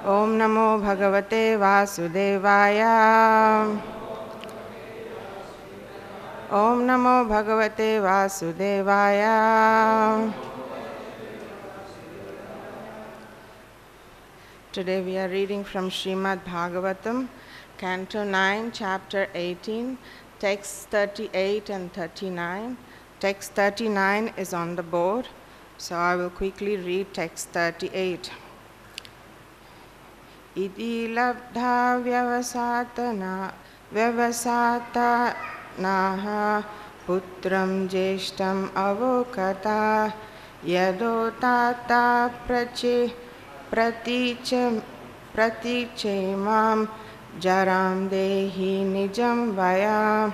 Om Namo Bhagavate Vasudevaya. Om Namo Bhagavate Vasudevaya. Today we are reading from Srimad Bhagavatam, Canto 9, Chapter 18, Texts 38 and 39. Text 39 is on the board, so I will quickly read text 38. Iti labdha vyavasata naha putram jeshtam avokata yadotata pratichemam jaram dehi nijam vaya.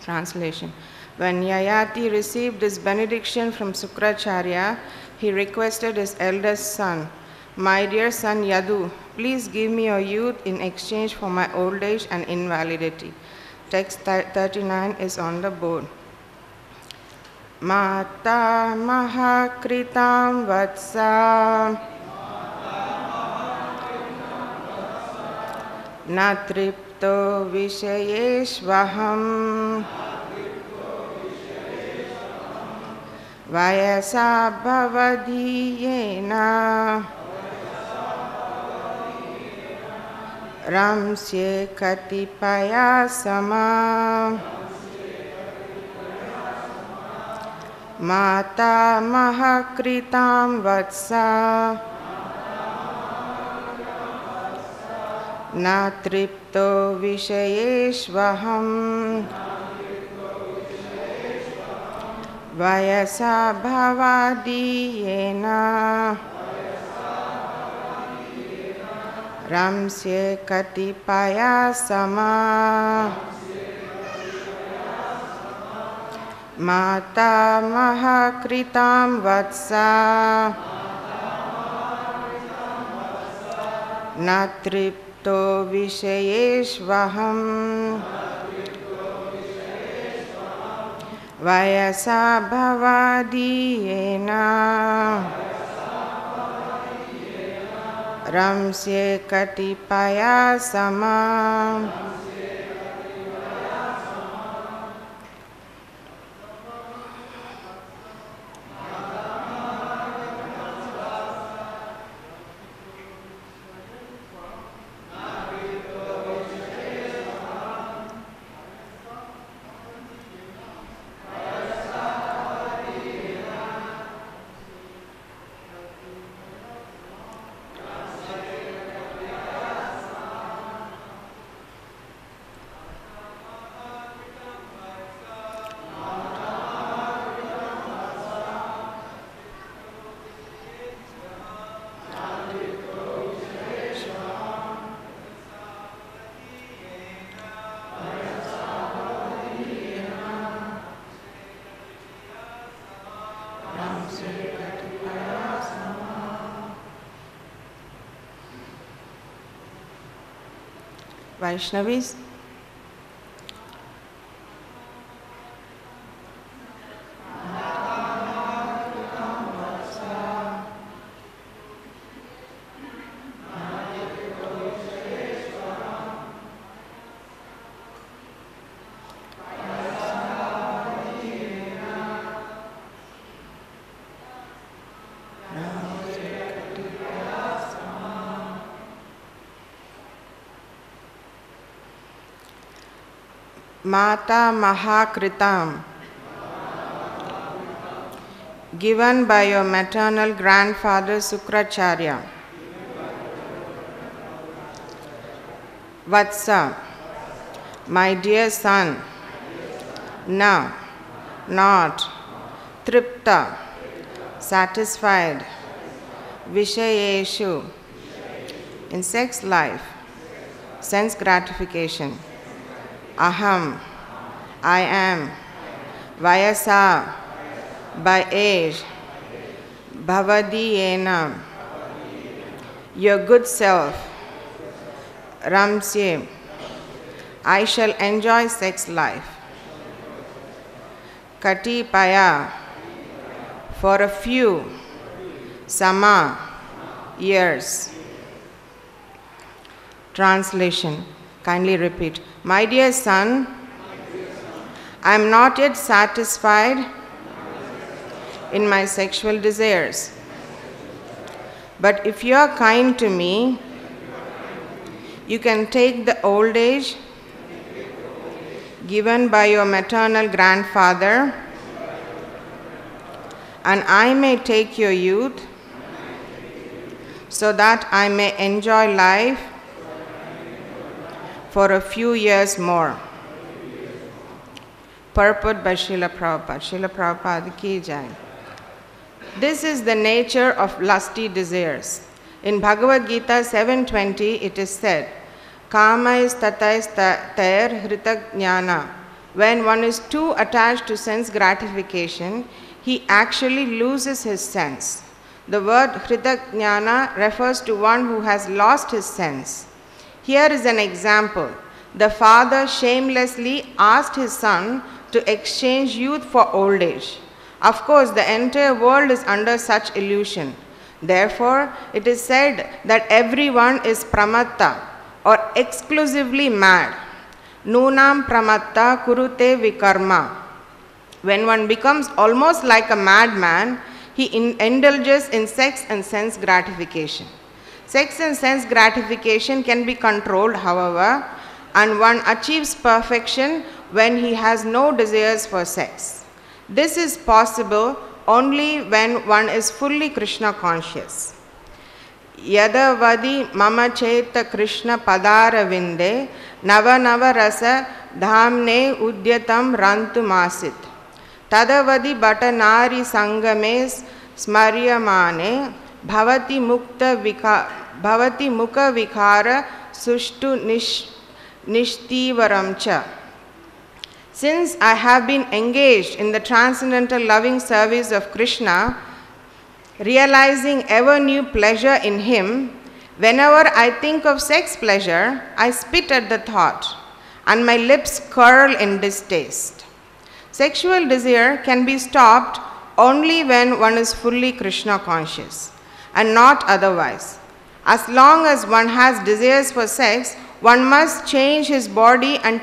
Translation. When Yayati received this benediction from Sukracharya, he requested his eldest son, "My dear son Yadu, please give me your youth in exchange for my old age and invalidity." Text 39 is on the board. Mata mahakritam vatsa natripto vishayeshvaham vayasa bhavadhiyena ramsye katipaya sama mata mahakritam vatsa natripto vishayeshvaham vayasa bhavadhiyena ramsye katipaya sama mata mahakritam vatsa natripto vishayeshvaham vayasa bhavadhiyena ramsye katipaya sama. Vaishnavis, Mata Mahakritam, given by your maternal grandfather Sukracharya. Vatsa, my dear son. Na, not. Tripta, satisfied. Vishayeshu, in sex life, sense gratification. Aham, I am. Vayasa, by age. Bhavadhiyena, your good self. Ramsye, I shall enjoy sex life. Katipaya, for a few. Sama, years. Translation. Kindly repeat. My dear son, I am not yet satisfied in my sexual desires. But if you are kind to me, you can take the old age given by your maternal grandfather, and I may take your youth so that I may enjoy life for a few years more. Purport by Srila Prabhupada. Srila Prabhupada ki jai. This is the nature of lusty desires. In Bhagavad Gita 7:20 it is said, Kamais tatais tair hritagnyana. When one is too attached to sense gratification, he actually loses his sense. The word hritagnyana refers to one who has lost his sense. Here is an example. The father shamelessly asked his son to exchange youth for old age. Of course, the entire world is under such illusion. Therefore, it is said that everyone is pramatta, or exclusively mad. Nunam pramatta kurute vikarma. When one becomes almost like a madman, he indulges in sex and sense gratification. Sex and sense gratification can be controlled, however, and one achieves perfection when he has no desires for sex. This is possible only when one is fully Krishna conscious. Yada vadi mama cheta Krishna padara vinde nava nava rasa dhamne udyatam rantu masit. Tadavadi bata nari sangame smaryamane bhavati mukha vikara sushtu nishtivaram cha. Since I have been engaged in the transcendental loving service of Krishna, realizing ever new pleasure in him, whenever I think of sex pleasure, I spit at the thought, and my lips curl in distaste. Sexual desire can be stopped only when one is fully Krishna conscious, and not otherwise. As long as one has desires for sex, one must change his body and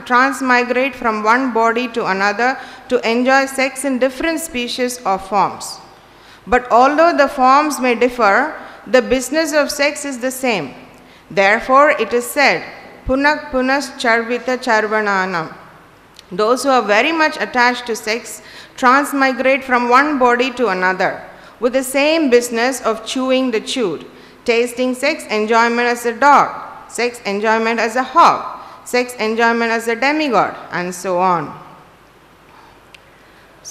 transmigrate from one body to another to enjoy sex in different species or forms. But although the forms may differ, the business of sex is the same. Therefore, it is said, Punak punas charvita charvananam. Those who are very much attached to sex transmigrate from one body to another with the same business of chewing the chewed, tasting sex enjoyment as a dog, sex enjoyment as a hog, sex enjoyment as a demigod, and so on.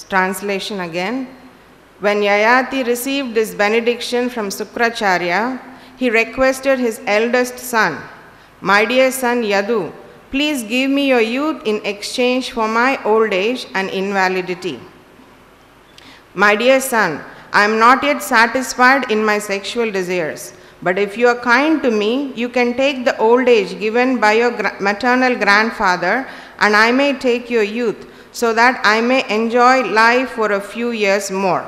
Translation again. When Yayati received this benediction from Sukracharya, he requested his eldest son, My dear son Yadu, please give me your youth in exchange for my old age and invalidity. My dear son, I am not yet satisfied in my sexual desires. But if you are kind to me, you can take the old age given by your maternal grandfather, and I may take your youth, so that I may enjoy life for a few years more.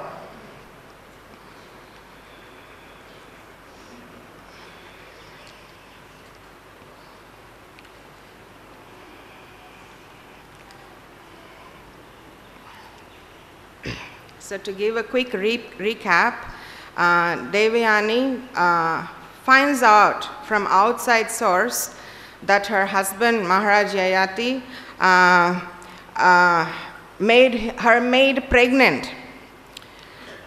So to give a quick recap, Devayani finds out from outside source that her husband Maharaj Yayati made her maid pregnant,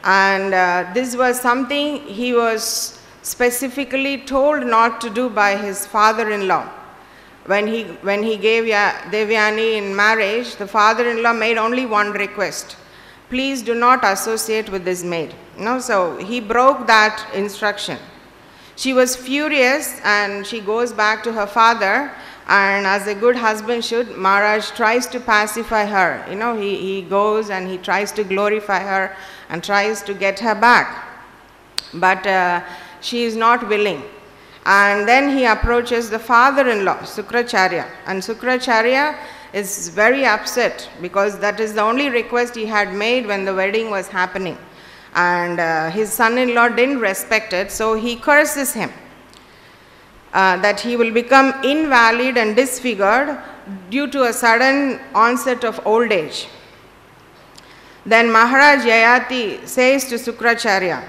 and this was something he was specifically told not to do by his father-in-law. When he gave Devayani in marriage, the father-in-law made only one request: please do not associate with this maid. No, so he broke that instruction. She was furious and she goes back to her father, and as a good husband should, Maharaj tries to pacify her. You know, he goes and he tries to glorify her and tries to get her back. But she is not willing. And then he approaches the father-in-law, Sukracharya, and Sukracharya is very upset because that is the only request he had made when the wedding was happening. And his son-in-law didn't respect it, so he curses him. that he will become invalid and disfigured due to a sudden onset of old age. Then Maharaj Yayati says to Sukracharya,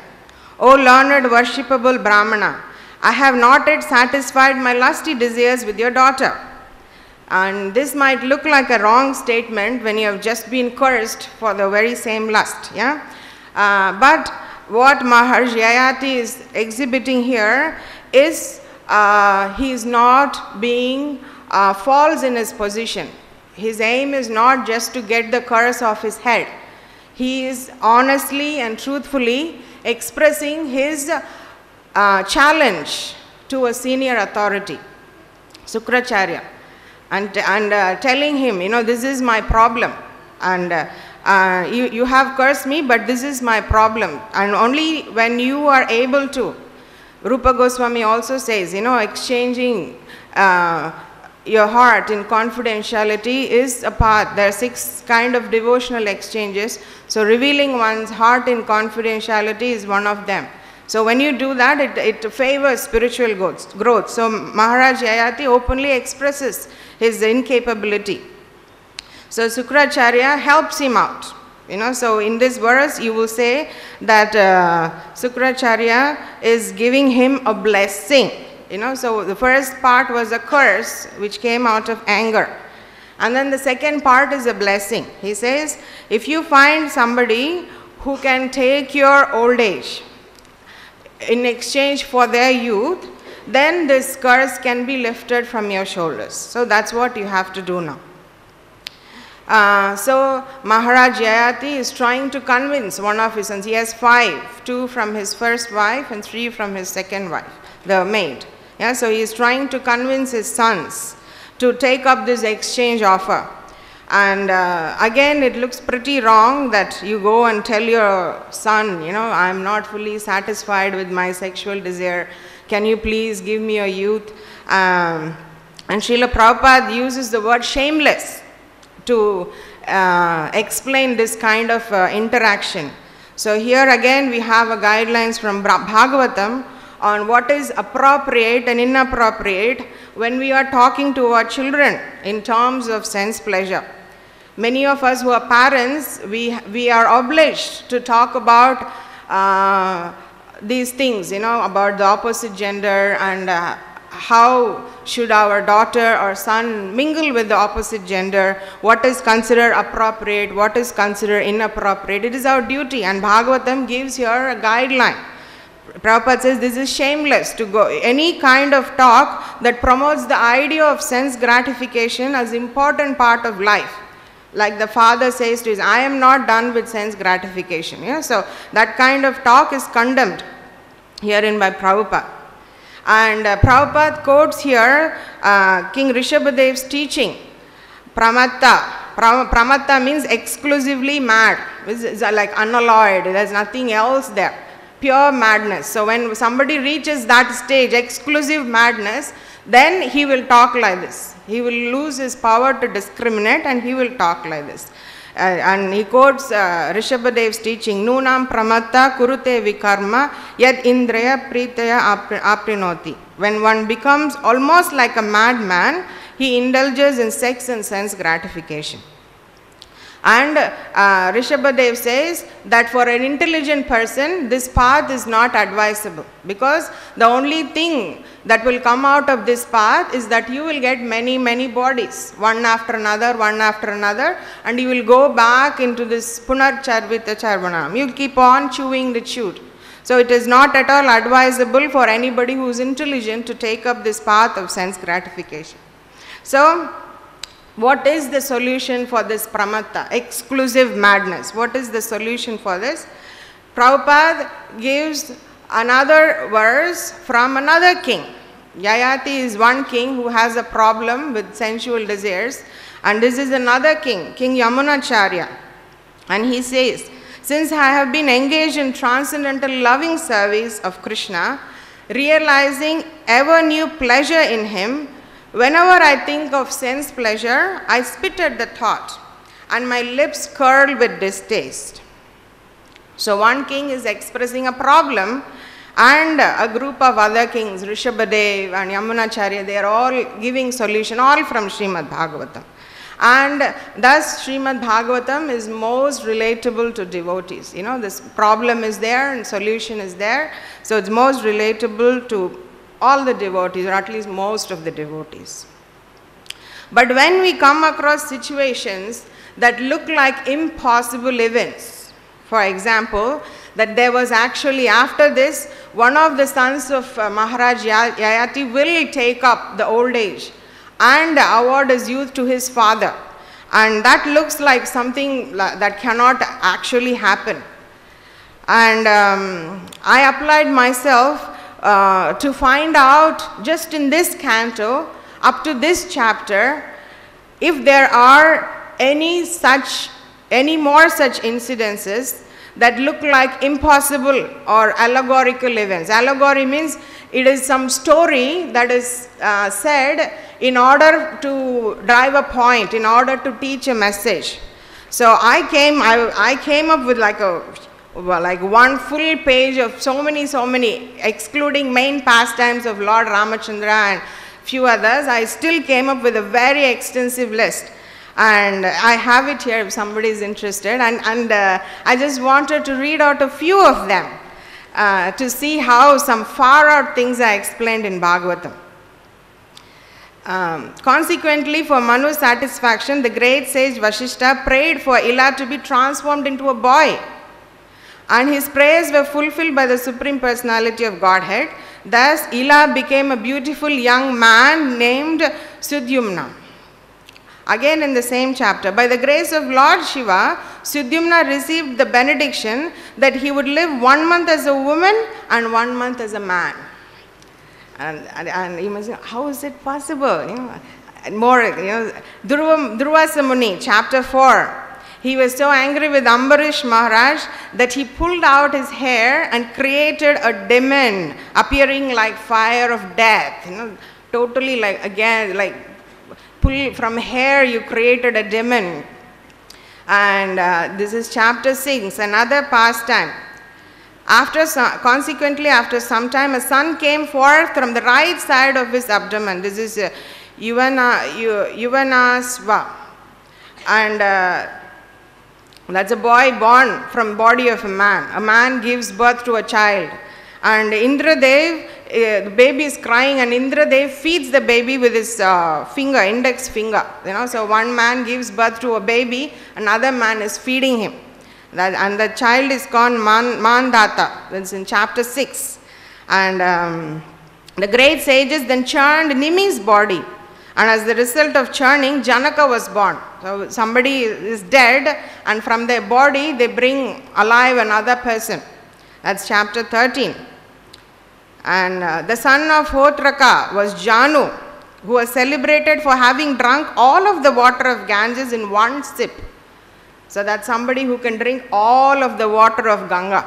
O learned worshipable Brahmana, I have not yet satisfied my lusty desires with your daughter. And this might look like a wrong statement when you have just been cursed for the very same lust. Yeah? But what Maharaj Yayati is exhibiting here is he is not being false in his position. His aim is not just to get the curse off his head. He is honestly and truthfully expressing his challenge to a senior authority, Sukracharya, and telling him, this is my problem, and you have cursed me, but this is my problem. And only when you are able to, Rupa Goswami also says, exchanging your heart in confidentiality is a path. There are 6 kind of devotional exchanges. So revealing one's heart in confidentiality is one of them. So when you do that, it favors spiritual growth. So Maharaj Yayati openly expresses his incapability. So Sukracharya helps him out. So in this verse you will say that Sukracharya is giving him a blessing. So the first part was a curse which came out of anger. And then the second part is a blessing. He says, if you find somebody who can take your old age in exchange for their youth, then this curse can be lifted from your shoulders. So that's what you have to do now. So Maharaj Yayati is trying to convince one of his sons. He has 5, 2 from his first wife and 3 from his second wife, the maid. Yeah, so he is trying to convince his sons to take up this exchange offer. And again, it looks pretty wrong that you go and tell your son, I am not fully satisfied with my sexual desire. Can you please give me a youth? And Srila Prabhupada uses the word shameless to explain this kind of interaction. So here again we have a guidelines from Bhagavatam on what is appropriate and inappropriate when we are talking to our children in terms of sense pleasure. Many of us who are parents, we are obliged to talk about these things, about the opposite gender and how should our daughter or son mingle with the opposite gender, what is considered appropriate, what is considered inappropriate. It is our duty, and Bhagavatam gives here a guideline. Prabhupada says this is shameless to go any kind of talk that promotes the idea of sense gratification as important part of life. Like the father says to his, I am not done with sense gratification. Yeah? So that kind of talk is condemned herein by Prabhupada. And Prabhupada quotes here King Rishabhadeva's teaching, Pramatta. Pramatta means exclusively mad. It's like unalloyed. There's nothing else there. Pure madness. So when somebody reaches that stage, exclusive madness, then he will talk like this. He will lose his power to discriminate and he will talk like this. And he quotes Rishabhadeva's teaching, Nunam pramatta kurute vikarma yad indraya pritaya aprinoti. When one becomes almost like a madman, he indulges in sex and sense gratification. And Rishabhadev says that for an intelligent person, this path is not advisable, because the only thing that will come out of this path is that you will get many, many bodies, one after another, and you will go back into this punarcharvita charvanam. You will keep on chewing the chewed. So it is not at all advisable for anybody who is intelligent to take up this path of sense gratification. So what is the solution for this pramatta, exclusive madness? What is the solution for this? Prabhupada gives another verse from another king. Yayati is one king who has a problem with sensual desires, and this is another king, King Yamunacharya. And he says, since I have been engaged in transcendental loving service of Krishna, realizing ever new pleasure in him, whenever I think of sense pleasure, I spit at the thought, and my lips curl with distaste. So one king is expressing a problem, and a group of other kings, Rishabhadev and Yamunacharya, they are all giving solution, all from Srimad Bhagavatam. And thus Srimad Bhagavatam is most relatable to devotees. You know, this problem is there and solution is there. So it's most relatable to all the devotees, or at least most of the devotees. But when we come across situations that look like impossible events, for example, that there was actually after this, one of the sons of Maharaj Yayati will take up the old age and award his youth to his father. And that looks like something that cannot actually happen. And I applied myself to find out just in this canto, up to this chapter, if there are any more such incidences that look like impossible or allegorical events. Allegory means it is some story that is said in order to drive a point, in order to teach a message. So I came up with like one full page of so many, excluding main pastimes of Lord Ramachandra and few others. I still came up with a very extensive list. And I have it here if somebody is interested. And I just wanted to read out a few of them to see how some far out things are explained in Bhagavatam. Consequently, for Manu's satisfaction, the great sage Vashishta prayed for Ila to be transformed into a boy. And his prayers were fulfilled by the Supreme Personality of Godhead. Thus, Ila became a beautiful young man named Sudyumna. Again in the same chapter, by the grace of Lord Shiva, Sudyumna received the benediction that he would live 1 month as a woman and 1 month as a man. And you must know, how is it possible? You know, more, Durvasa Muni, chapter 4. He was so angry with Ambarish Maharaj that he pulled out his hair and created a demon appearing like fire of death. You know, totally like, again, like pull from hair you created a demon. And this is chapter 6, another pastime. Consequently, after some time, a son came forth from the right side of his abdomen. This is Yuvanasva. And that's a boy born from body of a man. A man gives birth to a child. And Indradev, the baby is crying, and Indradev feeds the baby with his finger, index finger. You know, so one man gives birth to a baby, another man is feeding him. And the child is called Mandata. That's in chapter 6. And the great sages then churned Nimi's body. And as the result of churning, Janaka was born. So somebody is dead, and from their body they bring alive another person. That's chapter 13. And the son of Hotraka was Janu, who was celebrated for having drunk all of the water of Ganges in one sip. So that's somebody who can drink all of the water of Ganga.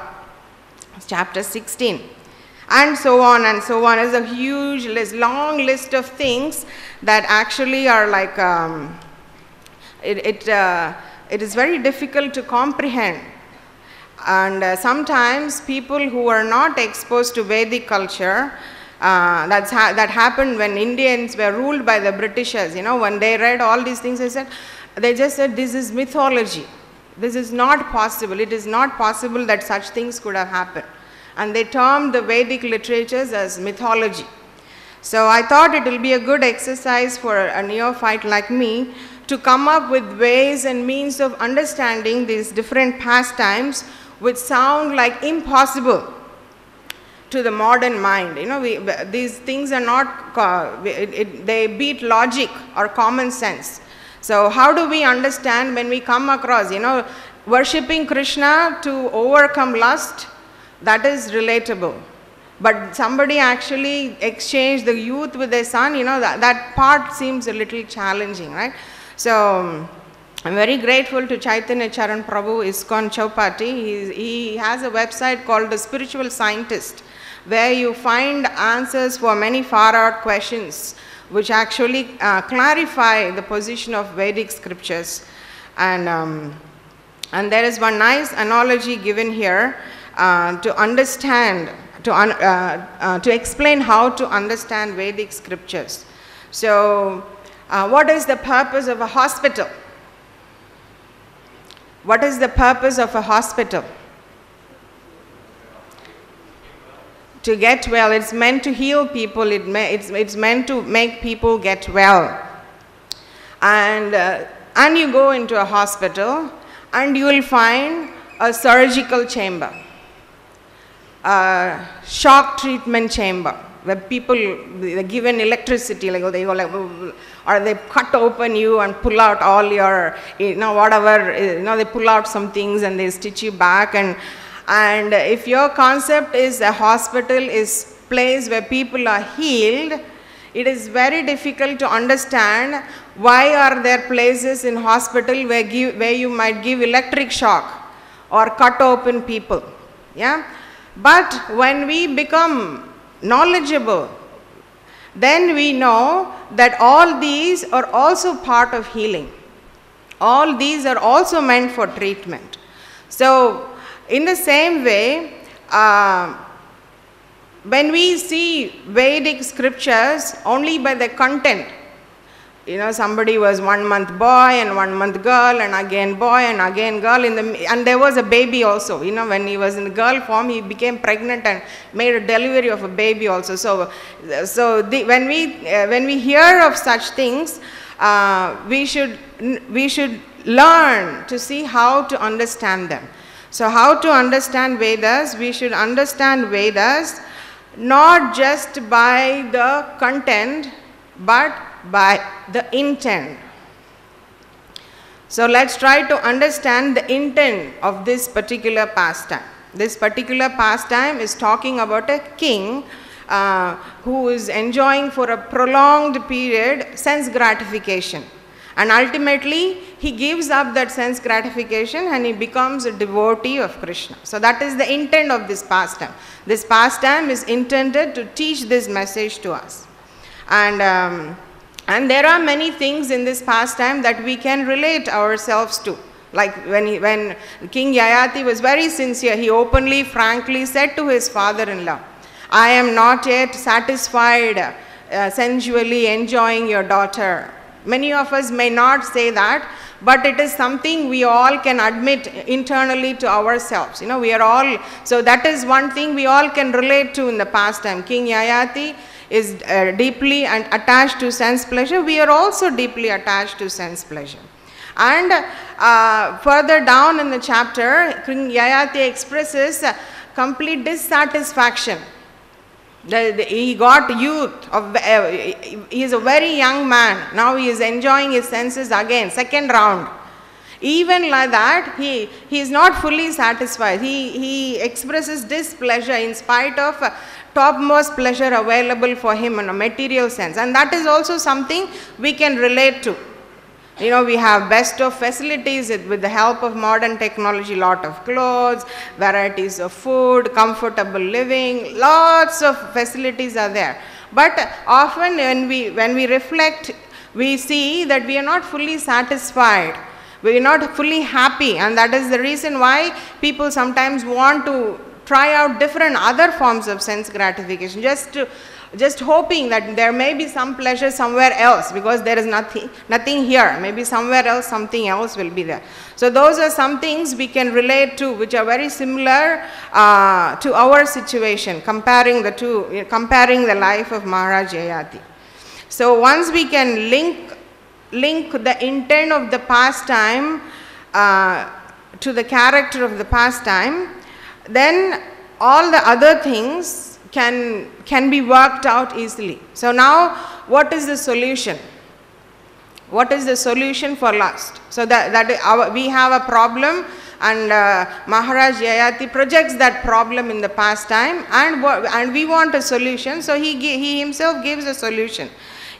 Chapter 16. And so on and so on. It's a huge list, long list of things that actually are like, it is very difficult to comprehend. And sometimes people who are not exposed to Vedic culture, that happened when Indians were ruled by the Britishers. You know, when they read all these things, they just said this is mythology. This is not possible. It is not possible that such things could have happened. And they termed the Vedic literatures as mythology. So I thought it will be a good exercise for a neophyte like me to come up with ways and means of understanding these different pastimes which sound like impossible to the modern mind. You know, these things are not, they beat logic or common sense. So how do we understand when we come across, you know, worshipping Krishna to overcome lust? That is relatable. But somebody actually exchanged the youth with their son, you know, that part seems a little challenging, right? So I'm very grateful to Chaitanya Charan Prabhu, ISKCON Chaupati. He has a website called The Spiritual Scientist, where you find answers for many far out questions, which actually clarify the position of Vedic scriptures. And there is one nice analogy given here to understand to explain how to understand Vedic scriptures. So, what is the purpose of a hospital? What is the purpose of a hospital? To get well. It's meant to heal people. It's meant to make people get well. And you go into a hospital and you will find a surgical chamber, a shock treatment chamber, where people, they're given electricity, like they go like, or they cut open you and pull out all your, whatever, they pull out some things and they stitch you back. And if your concept is a hospital is place where people are healed, it is very difficult to understand why are there places in hospital where you might give electric shock or cut open people. Yeah? But when we become knowledgeable, then we know that all these are also part of healing. All these are also meant for treatment. So, in the same way, when we see Vedic scriptures only by the content, somebody was 1 month boy and 1 month girl and again boy and again girl, and there was a baby also. When he was in the girl form, he became pregnant and made a delivery of a baby also. So when we hear of such things, we should learn to see how to understand them. So how to understand Vedas? We should understand Vedas not just by the content, but by the intent. So let's try to understand the intent of this particular pastime. This particular pastime is talking about a king who is enjoying for a prolonged period sense gratification. And ultimately, he gives up that sense gratification and he becomes a devotee of Krishna. So that is the intent of this pastime. This pastime is intended to teach this message to us. And there are many things in this pastime that we can relate ourselves to. Like when King Yayati was very sincere, he openly, frankly said to his father-in-law, I am not yet satisfied sensually enjoying your daughter. Many of us may not say that, but it is something we all can admit internally to ourselves. We are all, so that is one thing we all can relate to in the pastime. King Yayati is deeply attached to sense pleasure. We are also deeply attached to sense pleasure. And further down in the chapter, King Yayati expresses complete dissatisfaction. He got youth, he is a very young man, now he is enjoying his senses again, second round. Even like that, he is not fully satisfied. He expresses displeasure in spite of topmost pleasure available for him in a material sense. And that is also something we can relate to. We have best of facilities with the help of modern technology, lot of clothes, varieties of food, comfortable living, lots of facilities are there. But often when we reflect, we see that we are not fully satisfied. We are not fully happy, and that is the reason why people sometimes want to try out different other forms of sense gratification, just hoping that there may be some pleasure somewhere else, because there is nothing here. Maybe somewhere else something else will be there. So those are some things we can relate to, which are very similar to our situation, comparing the life of Maharaj Yayati. So once we can link the intent of the pastime to the character of the pastime, then all the other things can be worked out easily. So now, what is the solution? What is the solution for lust? So we have a problem, and Maharaj Yayati projects that problem in the pastime, and we want a solution. So he himself gives a solution.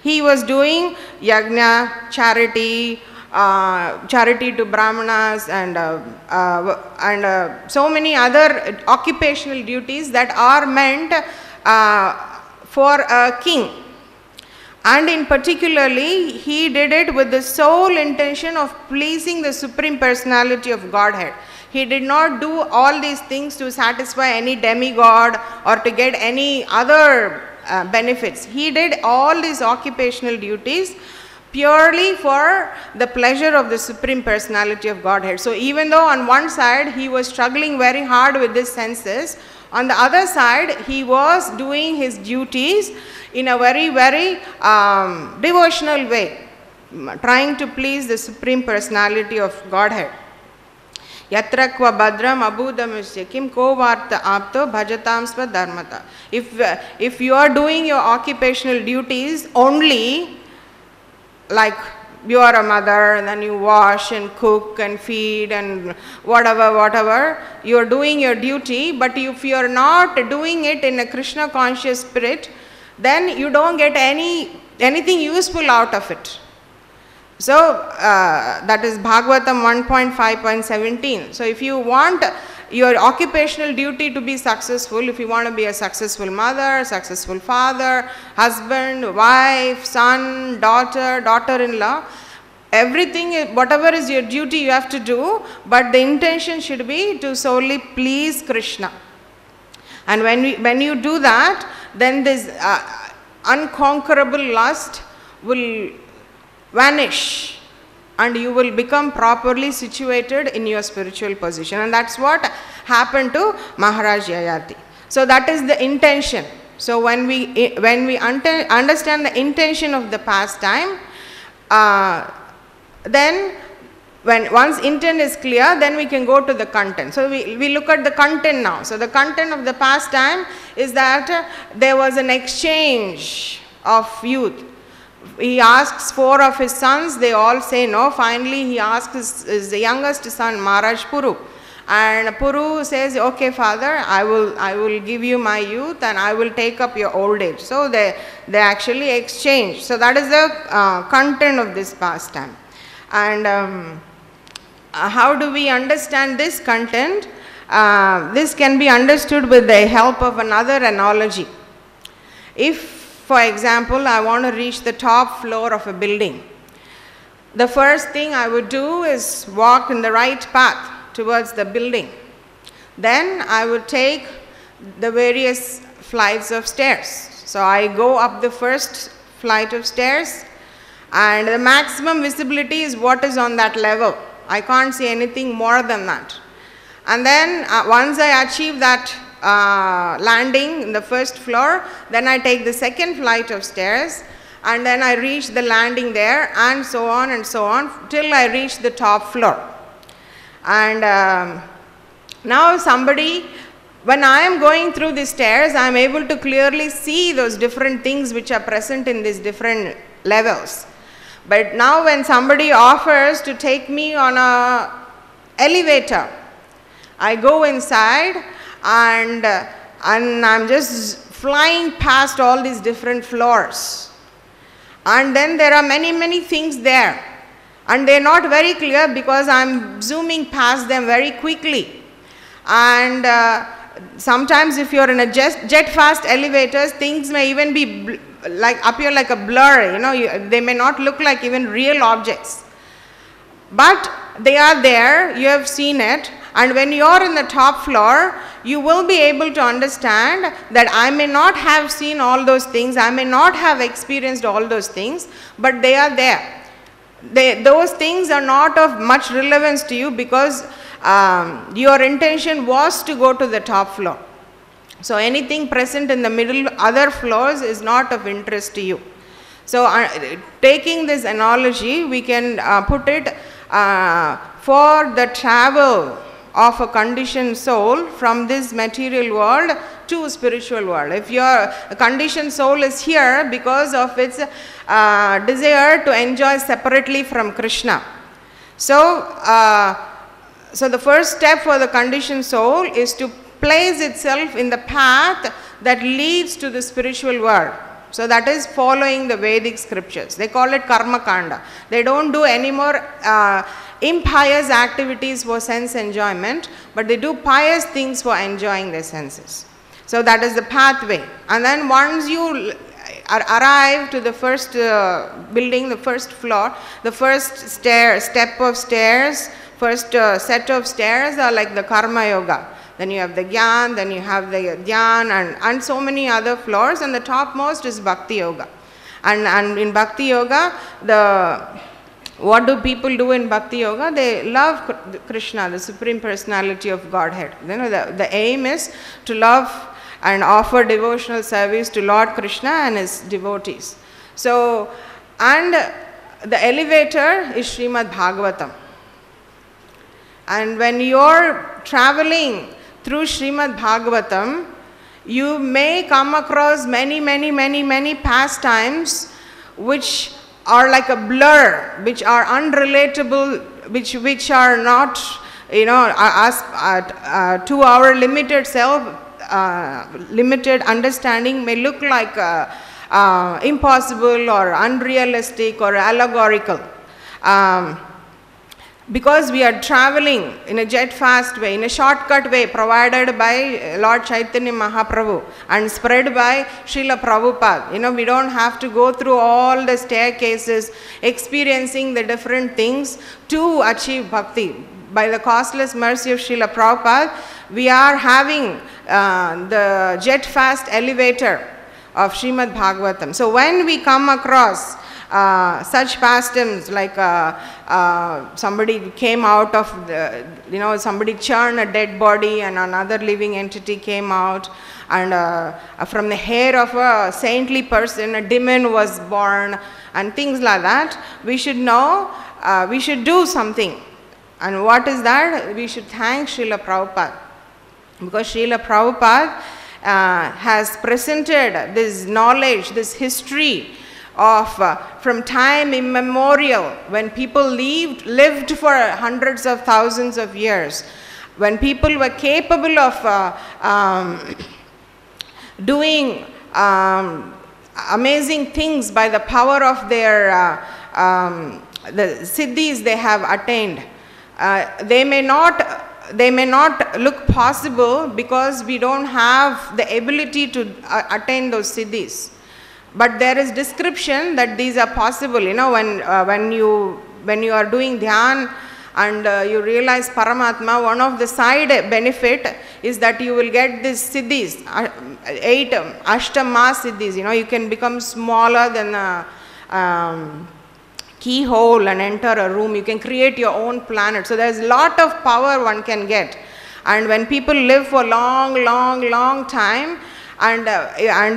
He was doing yajna, charity to brahmanas, and so many other occupational duties that are meant for a king. And in particularly, he did it with the sole intention of pleasing the Supreme Personality of Godhead. He did not do all these things to satisfy any demigod or to get any other benefits. He did all these occupational duties purely for the pleasure of the Supreme Personality of Godhead. So even though on one side he was struggling very hard with his senses, on the other side he was doing his duties in a very, very devotional way, trying to please the Supreme Personality of Godhead. Yatra kva badram abudamisya kim ko varta apto bhajatam sva dharmata. If you are doing your occupational duties only, like you are a mother and then you wash and cook and feed and whatever, you are doing your duty, but if you are not doing it in a Krishna conscious spirit, then you don't get anything useful out of it. So that is Bhagavatam 1.5.17. So if you want your occupational duty to be successful, if you want to be a successful mother, successful father, husband, wife, son, daughter, daughter-in-law, everything, whatever is your duty you have to do, but the intention should be to solely please Krishna. And when you do that, then this unconquerable lust will vanish and you will become properly situated in your spiritual position. And that's what happened to Maharaj Yayati. So that is the intention. So when we understand the intention of the pastime, then once intent is clear, then we can go to the content. So we look at the content now. So the content of the pastime is that there was an exchange of youth. He asks 4 of his sons, they all say no. Finally he asks his youngest son, Maharaj Puru. And Puru says, okay father, I will give you my youth and I will take up your old age. So they actually exchange. So that is the content of this pastime. And how do we understand this content? This can be understood with the help of another analogy. If, for example, I want to reach the top floor of a building, the first thing I would do is walk in the right path towards the building. Then I would take the various flights of stairs. So I go up the first flight of stairs and the maximum visibility is what is on that level. I can't see anything more than that. And then once I achieve that landing in the first floor, then I take the second flight of stairs and then I reach the landing there and so on till I reach the top floor. And now when I am going through the stairs, I am able to clearly see those different things which are present in these different levels. But now when somebody offers to take me on a elevator, I go inside and I'm just flying past all these different floors. And then there are many things there. And they are not very clear because I'm zooming past them very quickly. And sometimes if you are in a jet fast elevators, things may even be appear like a blur, they may not look like even real objects. But they are there, you have seen it. And when you are in the top floor, you will be able to understand that I may not have seen all those things, I may not have experienced all those things, but they are there. Those things are not of much relevance to you because your intention was to go to the top floor. So anything present in the middle, other floors is not of interest to you. So taking this analogy, we can put it for the travel of a conditioned soul from this material world to spiritual world. If your conditioned soul is here because of its desire to enjoy separately from Krishna. So the first step for the conditioned soul is to place itself in the path that leads to the spiritual world. So that is following the Vedic scriptures. They call it karma kanda. They don't do any more impious activities for sense enjoyment, but they do pious things for enjoying their senses. So that is the pathway. And then once you arrive to the first building, the first floor, the first step of stairs, first set of stairs are like the Karma Yoga. Then you have the Gyan, then you have the Dhyan, and so many other floors, and the topmost is Bhakti Yoga. And in Bhakti Yoga, what do people do in Bhakti Yoga? They love Krishna, the Supreme Personality of Godhead. You know, the aim is to love and offer devotional service to Lord Krishna and his devotees. So, and the elevator is Srimad Bhagavatam. And when you're traveling through Srimad Bhagavatam, you may come across many pastimes which are like a blur, which are unrelatable, which are not, you know, to our limited limited understanding may look like impossible or unrealistic or allegorical. Because we are traveling in a jet fast way, in a shortcut way provided by Lord Chaitanya Mahaprabhu and spread by Srila Prabhupada. You know, we don't have to go through all the staircases, experiencing the different things to achieve bhakti. By the costless mercy of Srila Prabhupada, we are having the jet fast elevator of Srimad Bhagavatam. So when we come across such pastimes like somebody came out of the, you know, somebody churned a dead body and another living entity came out, and from the hair of a saintly person a demon was born, and things like that, we should know, we should do something. And what is that? We should thank Srila Prabhupada, because Srila Prabhupada has presented this knowledge, this history of from time immemorial, when people lived for hundreds of thousands of years, when people were capable of doing amazing things by the power of their the siddhis they have attained. They may not look possible because we don't have the ability to attain those siddhis. But there is description that these are possible. You know, when you are doing dhyan and you realize Paramatma, one of the side benefit is that you will get these siddhis, 8 ashtama siddhis. You know, you can become smaller than a keyhole and enter a room. You can create your own planet. So there's a lot of power one can get. And when people live for long time, and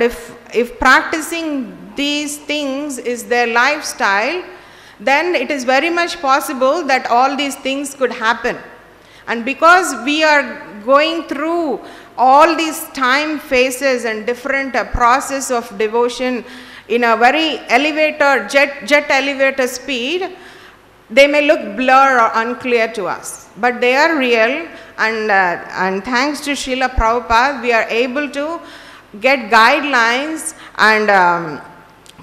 if practicing these things is their lifestyle, then it is very much possible that all these things could happen. And because we are going through all these time phases and different process of devotion in a very jet elevator speed, they may look blur or unclear to us, but they are real. And thanks to Srila Prabhupada, we are able to get guidelines and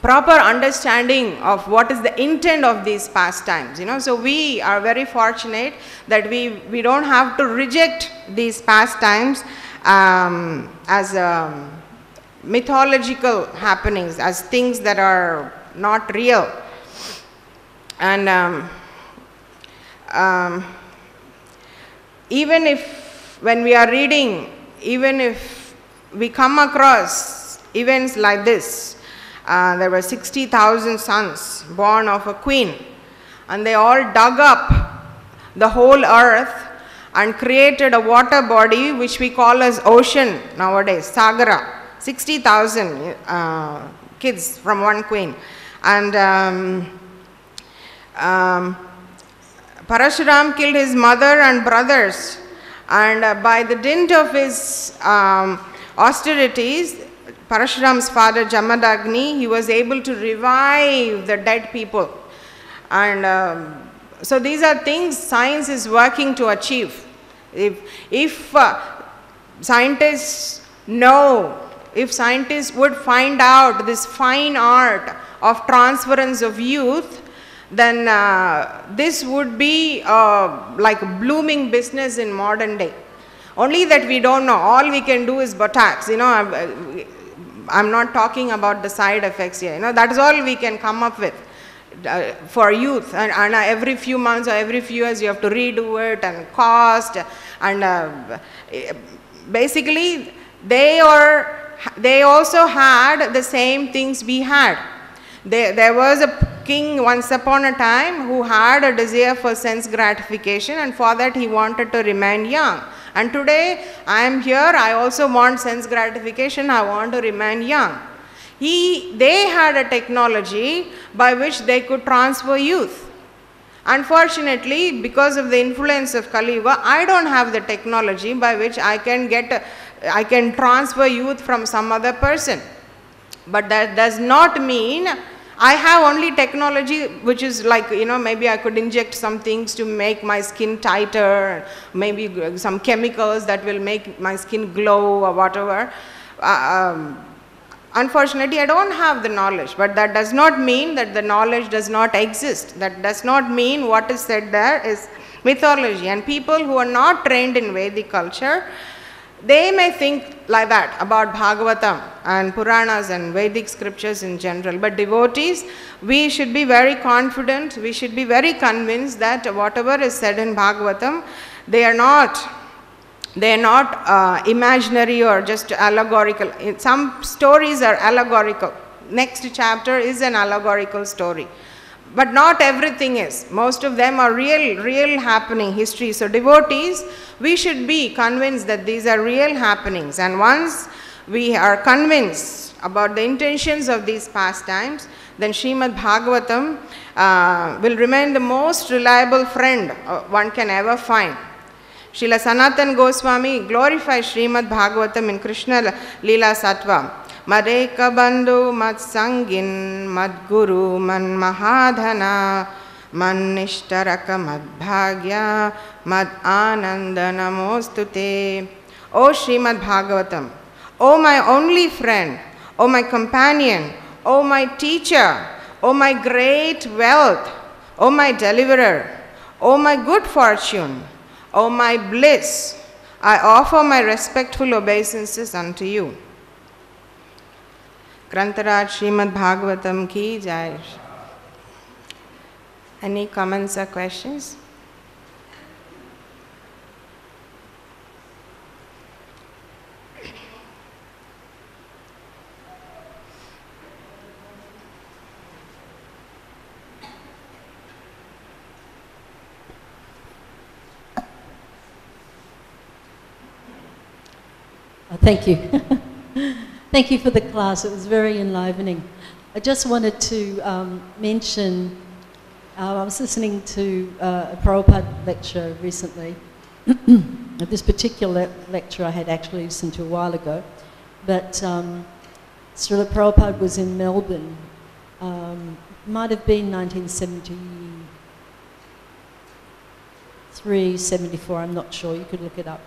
proper understanding of what is the intent of these pastimes. You know, so we are very fortunate that we don't have to reject these pastimes as mythological happenings, as things that are not real. And even if when we are reading, even if we come across events like this, there were 60,000 sons born of a queen, and they all dug up the whole earth and created a water body which we call as ocean nowadays, Sagara. 60,000 kids from one queen. And Parashuram killed his mother and brothers, and by the dint of his austerities, Parashuram's father Jamadagni, he was able to revive the dead people. And so these are things science is working to achieve. If scientists know, if scientists would find out this fine art of transference of youth, then this would be like a blooming business in modern day. Only that we don't know. All we can do is Botox. You know, I'm not talking about the side effects here. You know, that is all we can come up with. for youth, and every few months or every few years you have to redo it and cost, and basically they also had the same things we had. There was a king once upon a time who had a desire for sense gratification, and for that he wanted to remain young. And today I am here, I also want sense gratification, I want to remain young. They had a technology by which they could transfer youth. Unfortunately, because of the influence of Kali Yuga, I don't have the technology by which I can transfer youth from some other person. But that does not mean I have only technology which is like, maybe I could inject some things to make my skin tighter, maybe some chemicals that will make my skin glow or whatever. Unfortunately, I don't have the knowledge, but that does not mean that the knowledge does not exist. That does not mean what is said there is mythology. And people who are not trained in Vedic culture, they may think like that about Bhagavatam and Puranas and Vedic scriptures in general. But devotees, we should be very confident, we should be very convinced that whatever is said in Bhagavatam, they are not imaginary or just allegorical. Some stories are allegorical. Next chapter is an allegorical story. But not everything is. Most of them are real happening history. So devotees, we should be convinced that these are real happenings. And once we are convinced about the intentions of these pastimes, then Srimad Bhagavatam will remain the most reliable friend one can ever find. Srila Sanatan Goswami glorifies Srimad Bhagavatam in Krishna Leela Sattva. Madeka bandhu mad sangin mad guru man mahadhana man nishtaraka mad bhagya mad ananda namostute. O Srimad Bhagavatam, O my only friend, O my companion, O my teacher, O my great wealth, O my deliverer, O my good fortune, O my bliss, I offer my respectful obeisances unto you. Grantaraj Srimad Bhagavatam ki jai. Any comments or questions? Thank you. Thank you for the class. It was very enlivening. I just wanted to mention, I was listening to a Prabhupada lecture recently. This particular lecture I had actually listened to a while ago. But Srila Prabhupada was in Melbourne. Might have been 1973, 74, I'm not sure. You could look it up.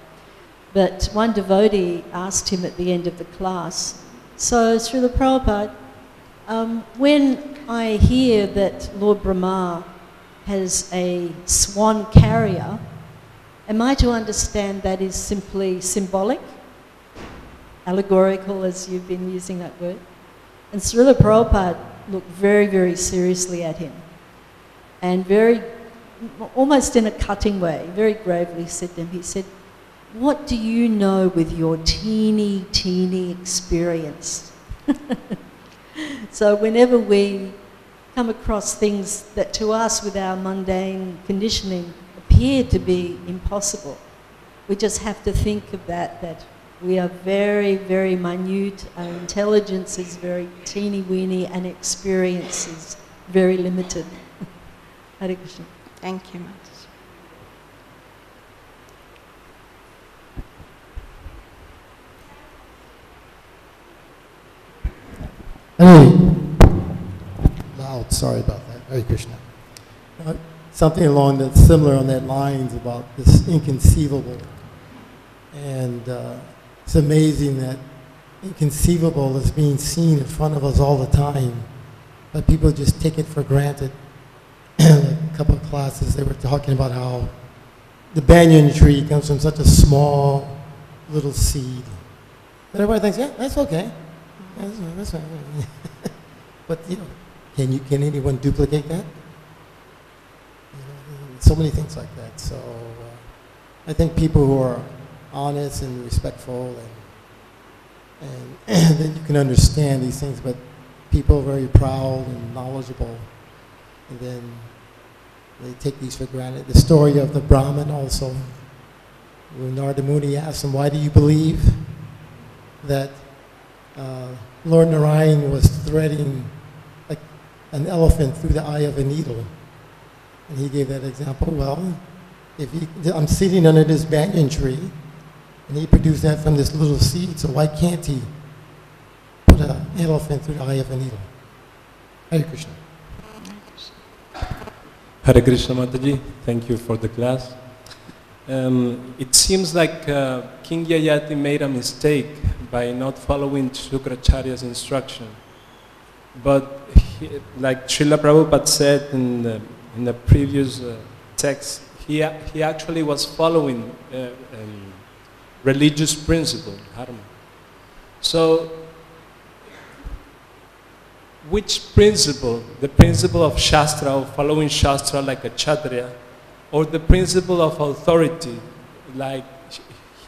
But one devotee asked him at the end of the class, so Srila Prabhupada, when I hear that Lord Brahma has a swan carrier, am I to understand that is simply symbolic, allegorical, as you've been using that word? And Srila Prabhupada looked very, very seriously at him and almost in a cutting way, very gravely said to him, he said, what do you know with your teeny experience? So whenever we come across things that to us with our mundane conditioning appear to be impossible, we just have to think of that we are very, very minute, our intelligence is very teeny-weeny, and experience is very limited. Hare Krishna. Thank you. Loud, sorry about that. Hare Krishna. Something along that, similar on that lines about this inconceivable. And it's amazing that inconceivable is being seen in front of us all the time, but people just take it for granted. Like a couple of classes, they were talking about how the banyan tree comes from such a small little seed. But everybody thinks, yeah, that's okay. That's right. But, Can anyone duplicate that? So many things like that. So I think people who are honest and respectful and then you can understand these things, but people are very proud and knowledgeable, and then they take these for granted. The story of the Brahmin also, when Narada Muni asked him, why do you believe that Lord Narayan was threading like an elephant through the eye of a needle? And he gave that example. Well, I'm sitting under this banyan tree, and he produced that from this little seed, so why can't he put an elephant through the eye of a needle? Hare Krishna. Hare Krishna Mataji, thank you for the class. It seems like King Yayati made a mistake by not following Shukracharya's instruction. But like Srila Prabhupada said in the previous text, he actually was following religious principle, dharma. So, which principle? The principle of Shastra, of following Shastra like a Kshatriya, or the principle of authority, like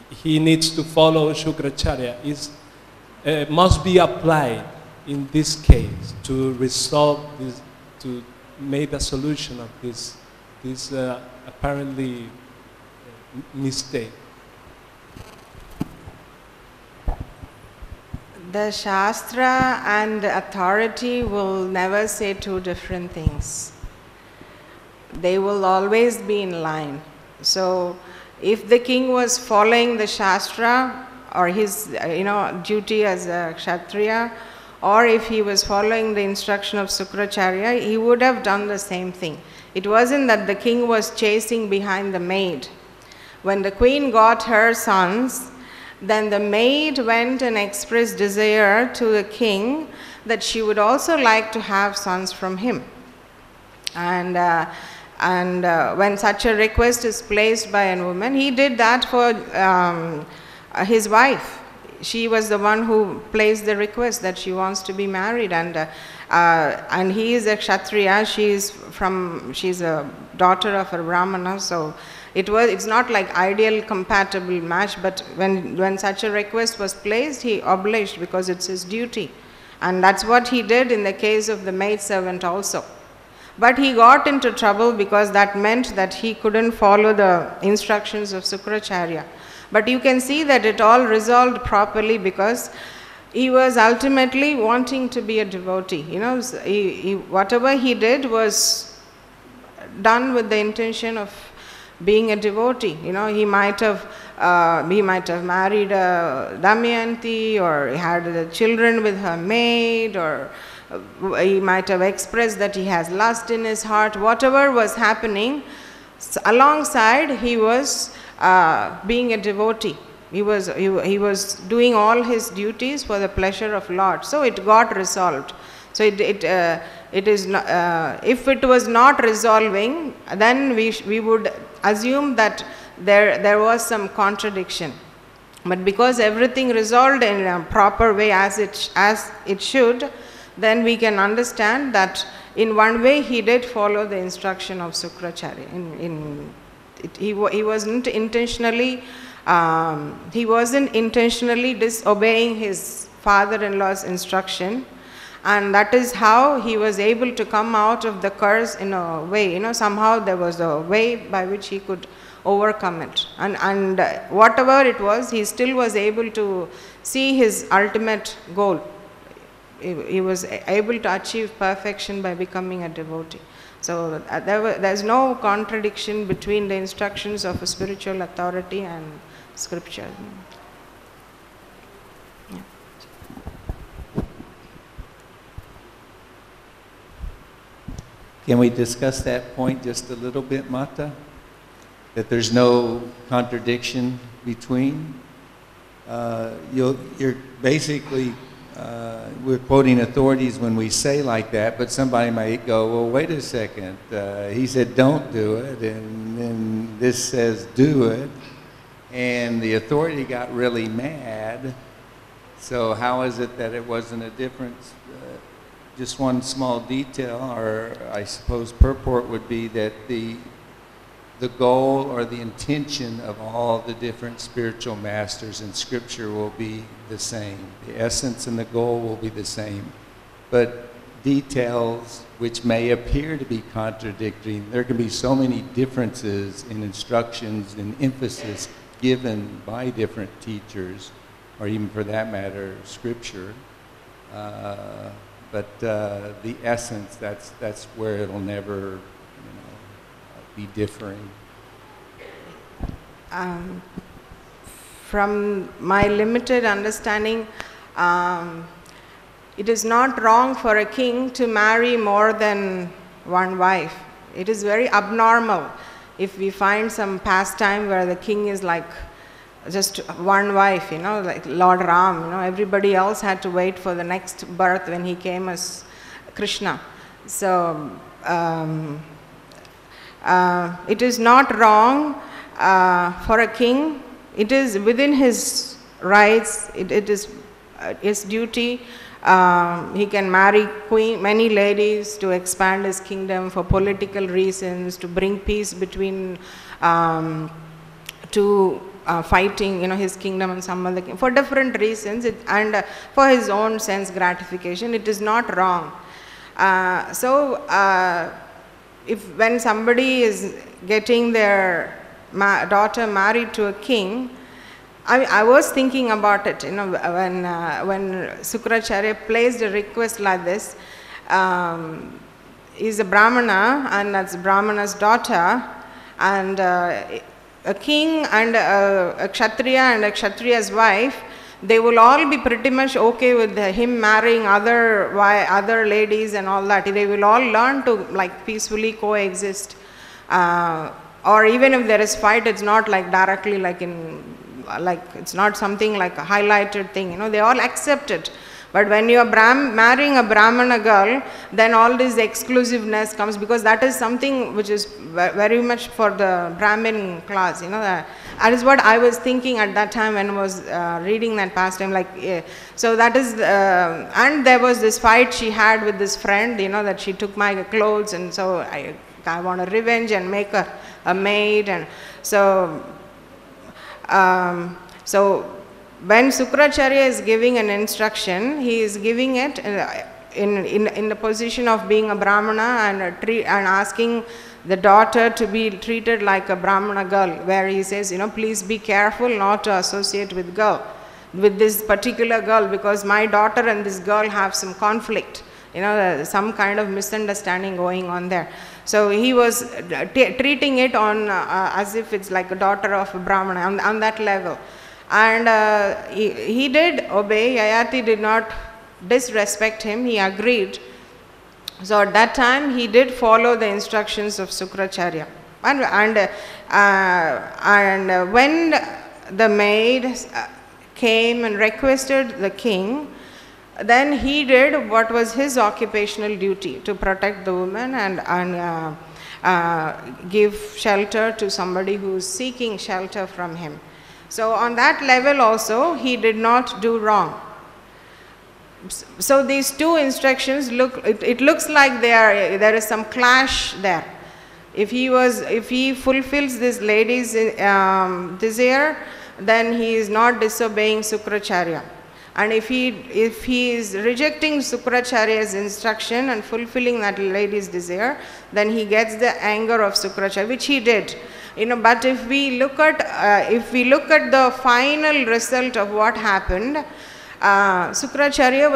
he needs to follow Shukracharya, must be applied in this case to resolve this, to make a solution of this apparently mistake. The Shastra and authority will never say two different things. They will always be in line. So, if the king was following the Shastra or his duty as a Kshatriya, or if he was following the instruction of Shukracharya, he would have done the same thing. It wasn't that the king was chasing behind the maid. When the queen got her sons, then the maid went and expressed desire to the king that she would also like to have sons from him. And when such a request is placed by a woman, he did that for his wife. She was the one who placed the request that she wants to be married, and he is a Kshatriya. She's a daughter of a Brahmana, so it's not like ideal compatible match. But when such a request was placed, he obliged because it's his duty, and that's what he did in the case of the maidservant also. But he got into trouble because that meant that he couldn't follow the instructions of Shukracharya. But you can see that it all resolved properly because he was ultimately wanting to be a devotee. Whatever he did was done with the intention of being a devotee. He might have married Damayanti, or had children with her maid, or he might have expressed that he has lust in his heart. Whatever was happening, alongside he was being a devotee. He was doing all his duties for the pleasure of Lord. So it got resolved. So it is not, if it was not resolving, then we would assume that there was some contradiction. But because everything resolved in a proper way as it should, then we can understand that in one way he did follow the instruction of Shukracharya. He wasn't intentionally disobeying his father-in-law's instruction, and that is how he was able to come out of the curse in a way. Somehow there was a way by which he could overcome it, and whatever it was, he still was able to see his ultimate goal. He was able to achieve perfection by becoming a devotee. So there's no contradiction between the instructions of a spiritual authority and scripture. Yeah. Can we discuss that point just a little bit, Mata? That there's no contradiction between? You're basically, we're quoting authorities when we say like that, but somebody might go, well, wait a second. He said don't do it, and then this says do it. And the authority got really mad. So how is it that it wasn't a difference just one small detail, or I suppose purport would be that the goal or the intention of all the different spiritual masters in Scripture will be the same. The essence and the goal will be the same. But details which may appear to be contradictory, there can be so many differences in instructions and emphasis given by different teachers, or even for that matter, Scripture. But the essence, that's where it'll never, be differing. From my limited understanding, it is not wrong for a king to marry more than one wife. It is very abnormal if we find some pastime where the king is like just one wife, like Lord Ram, everybody else had to wait for the next birth when he came as Krishna. So it is not wrong for a king. It is within his rights, it is his duty. He can marry many ladies to expand his kingdom for political reasons, to bring peace between two fighting, his kingdom and some other for different reasons, and for his own sense gratification. It is not wrong. When somebody is getting their daughter married to a king, I was thinking about it, when Sukracharya placed a request like this. He's a Brahmana, and that's Brahmana's daughter, and a king and a Kshatriya and a Kshatriya's wife, they will all be pretty much okay with him marrying other ladies and all that. They will all learn to peacefully coexist. Or even if there is fight, it's not directly it's not something like a highlighted thing. They all accept it. But when you are marrying a Brahmana girl, then all this exclusiveness comes, because that is something which is very much for the Brahmin class. That is what I was thinking at that time when I was reading that pastime. So that is, and there was this fight she had with this friend, that she took my clothes, and so I want a revenge and make her a maid, and so. When Sukracharya is giving an instruction, he is giving it in the position of being a Brahmana and asking the daughter to be treated like a Brahmana girl, where he says, please be careful not to associate with this particular girl, because my daughter and this girl have some conflict, some kind of misunderstanding going on there. So he was treating it on as if it's like a daughter of a Brahmana on that level. And he did obey. Yayati did not disrespect him. He agreed. So at that time, he did follow the instructions of Sukracharya. And when the maid came and requested the king, then he did what was his occupational duty, to protect the woman and give shelter to somebody who is seeking shelter from him. So on that level also, he did not do wrong. So these two instructions it looks like there is some clash there. If he fulfills this lady's desire, then he is not disobeying Sukracharya. And if he is rejecting Sukracharya's instruction and fulfilling that lady's desire, then he gets the anger of Sukracharya, which he did. But if we look at the final result of what happened, Sukracharya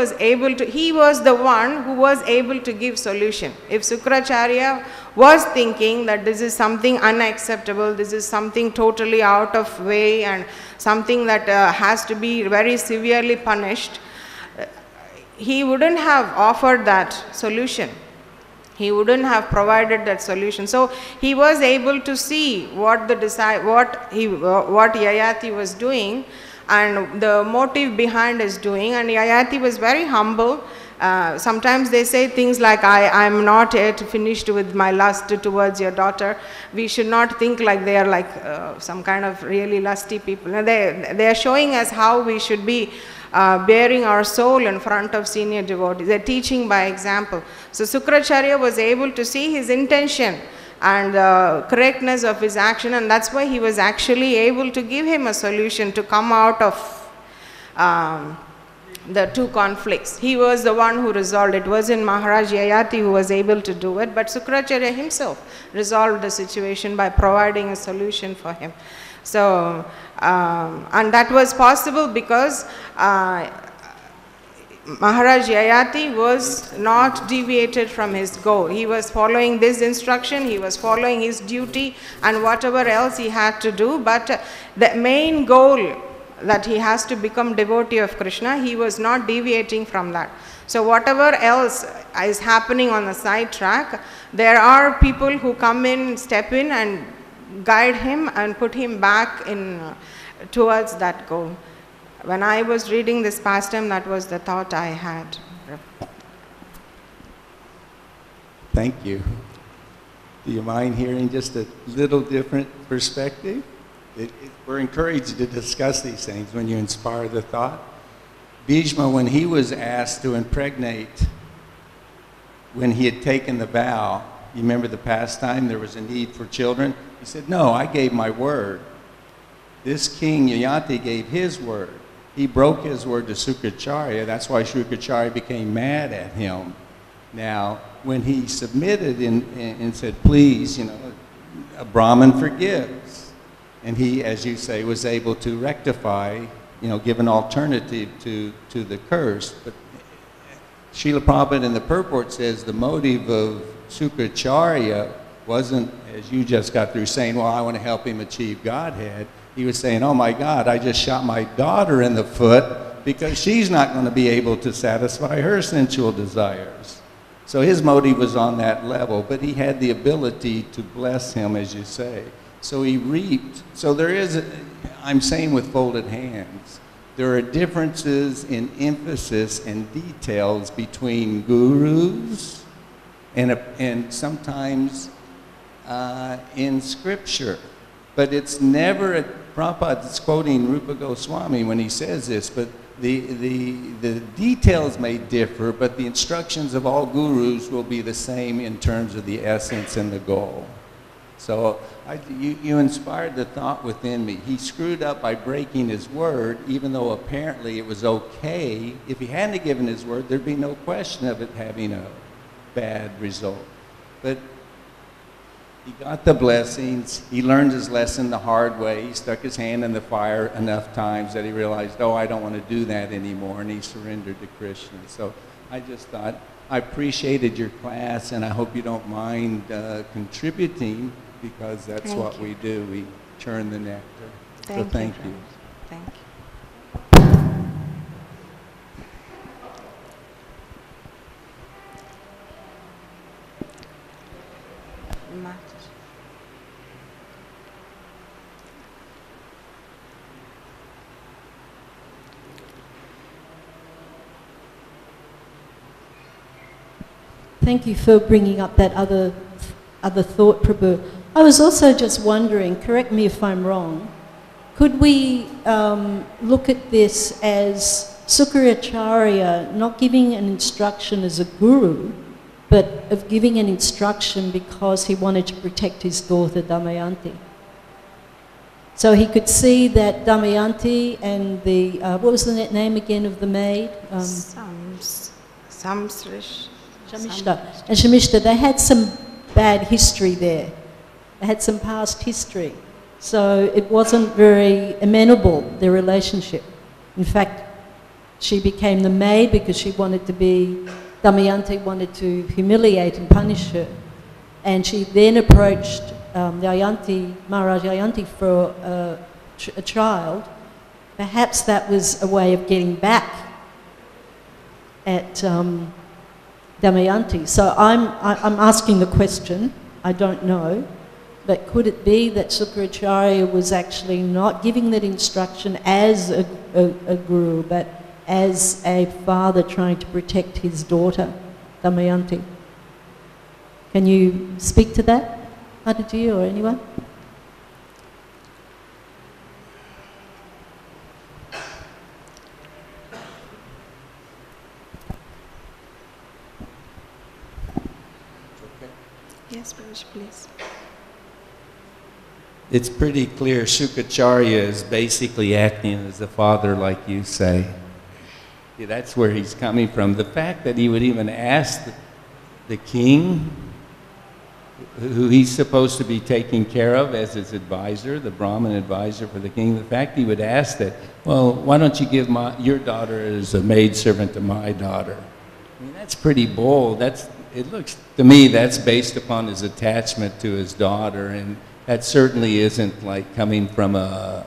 he was the one who was able to give solution. If Sukracharya was thinking that this is something unacceptable, this is something totally out of way and something that has to be very severely punished, he wouldn't have offered that solution. He wouldn't have provided that solution. So he was able to see what Yayati was doing and the motive behind his doing, and Yayati was very humble. Sometimes they say things like, I am not yet finished with my lust towards your daughter. We should not think like they are like some kind of really lusty people. They are showing us how we should be bearing our soul in front of senior devotees. They're teaching by example. So Sukracharya was able to see his intention and the correctness of his action, and that's why he was actually able to give him a solution to come out of the two conflicts. He was the one who resolved it. It wasn't Maharaj Yayati who was able to do it, but Sukracharya himself resolved the situation by providing a solution for him. So, and that was possible because Maharaj Yayati was not deviated from his goal. He was following this instruction, he was following his duty and whatever else he had to do, but the main goal that he has to become devotee of Krishna, he was not deviating from that. So whatever else is happening on the side track, there are people who come in, step in and guide him and put him back in towards that goal. When I was reading this pastime, that was the thought I had. Thank you. Do you mind hearing just a little different perspective? We're encouraged to discuss these things when you inspire the thought. Bhishma, when he was asked to impregnate, when he had taken the vow, you remember the pastime, there was a need for children? He said, no, I gave my word. This king, Yayati, gave his word. He broke his word to Sukracharya. That's why Sukracharya became mad at him. Now, when he submitted and said, please, you know, a Brahmin forgives. And he, as you say, was able to rectify, you know, give an alternative to the curse. But Srila Prabhupada in the purport says the motive of Sukracharya wasn't, as you just got through saying, well, I want to help him achieve Godhead. He was saying, oh my God, I just shot my daughter in the foot because she's not going to be able to satisfy her sensual desires. So his motive was on that level, but he had the ability to bless him, as you say. So he reaped. So there is, I'm saying with folded hands, there are differences in emphasis and details between gurus and sometimes in scripture. But it's never, Prabhupada is quoting Rupa Goswami when he says this, but the details may differ, but the instructions of all gurus will be the same in terms of the essence and the goal. So you inspired the thought within me. He screwed up by breaking his word, even though apparently it was okay. If he hadn't given his word, there'd be no question of it having a bad result. But he got the blessings. He learned his lesson the hard way. He stuck his hand in the fire enough times that he realized, oh, I don't want to do that anymore, and he surrendered to Krishna. So I just thought, I appreciated your class, and I hope you don't mind contributing, because that's what we do. We churn the nectar. So thank you. Thank you. Thank you for bringing up that other thought, Prabhu. I was also just wondering, correct me if I'm wrong, could we look at this as Sukracharya not giving an instruction as a guru, but of giving an instruction because he wanted to protect his daughter Damayanti? So he could see that Damayanti and the, what was the name again of the maid? Shamishta. And Shamishta, they had some bad history there. They had some past history. So it wasn't very amenable, their relationship. In fact, she became the maid because she wanted to be, Damayanti wanted to humiliate and punish her. And she then approached Maharaj Yayanti for a child. Perhaps that was a way of getting back at Damayanti. So I'm asking the question, I don't know, but could it be that Sukracharya was actually not giving that instruction as a guru, but as a father trying to protect his daughter, Damayanti? Can you speak to that, Mataji, or anyone? Yes, Prabhuji, please. It's pretty clear Shukacharya is basically acting as the father, like you say. Yeah, that's where he's coming from. The fact that he would even ask the king, who he's supposed to be taking care of as his advisor, the Brahmin advisor for the king, the fact he would ask that, well, why don't you give your daughter as a maidservant to my daughter? I mean, that's pretty bold. It looks to me that's based upon his attachment to his daughter, and that certainly isn't like coming from a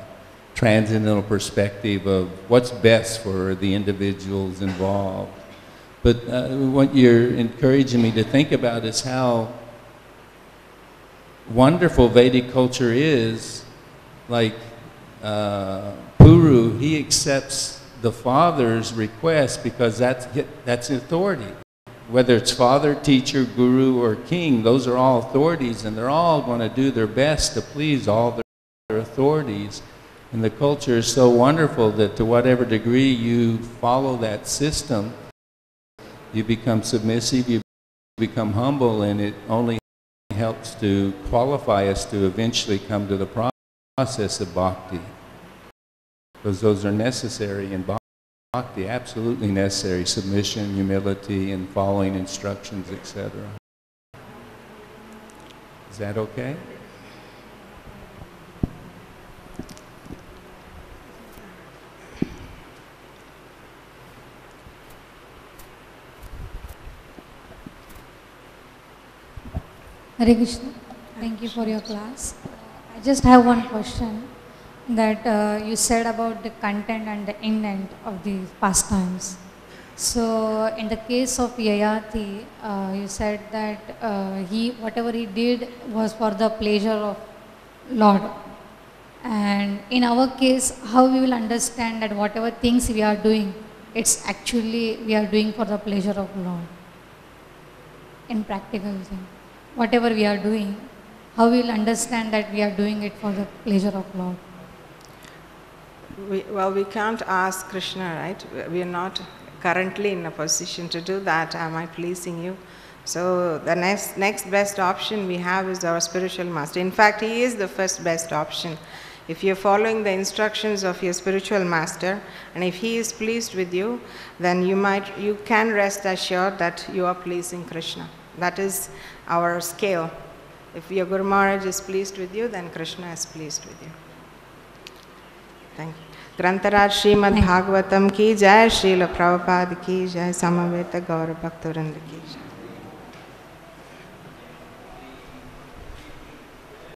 transcendental perspective of what's best for the individuals involved. But what you're encouraging me to think about is how wonderful Vedic culture is. Like Puru, he accepts the father's request because that's authority. Whether it's father, teacher, guru, or king, those are all authorities, and they're all going to do their best to please all their authorities. And the culture is so wonderful that to whatever degree you follow that system, you become submissive, you become humble, and it only helps to qualify us to eventually come to the process of bhakti. Because those are necessary in bhakti, absolutely necessary: submission, humility, and following instructions, etc. Is that okay? Hare Krishna. Thank you for your class. I just have one question that you said about the content and the intent of the pastimes. So in the case of Yayati, you said that whatever he did was for the pleasure of Lord. And in our case, how we will understand that whatever things we are doing, it's actually we are doing for the pleasure of Lord. In practical thing, whatever we are doing, how we will understand that we are doing it for the pleasure of Lord. We can't ask Krishna, right? We are not currently in a position to do that. Am I pleasing you? So the next best option we have is our spiritual master. In fact, he is the first best option. If you're following the instructions of your spiritual master, and if he is pleased with you, then you can rest assured that you are pleasing Krishna. That is our scale. If your Guru Maharaj is pleased with you, then Krishna is pleased with you. Thank you. Grantaraj Srimad Bhagavatam ki jai, Srila Prabhupada ki jai, Samaveta Gaura Bhakta Vrinda ki jai.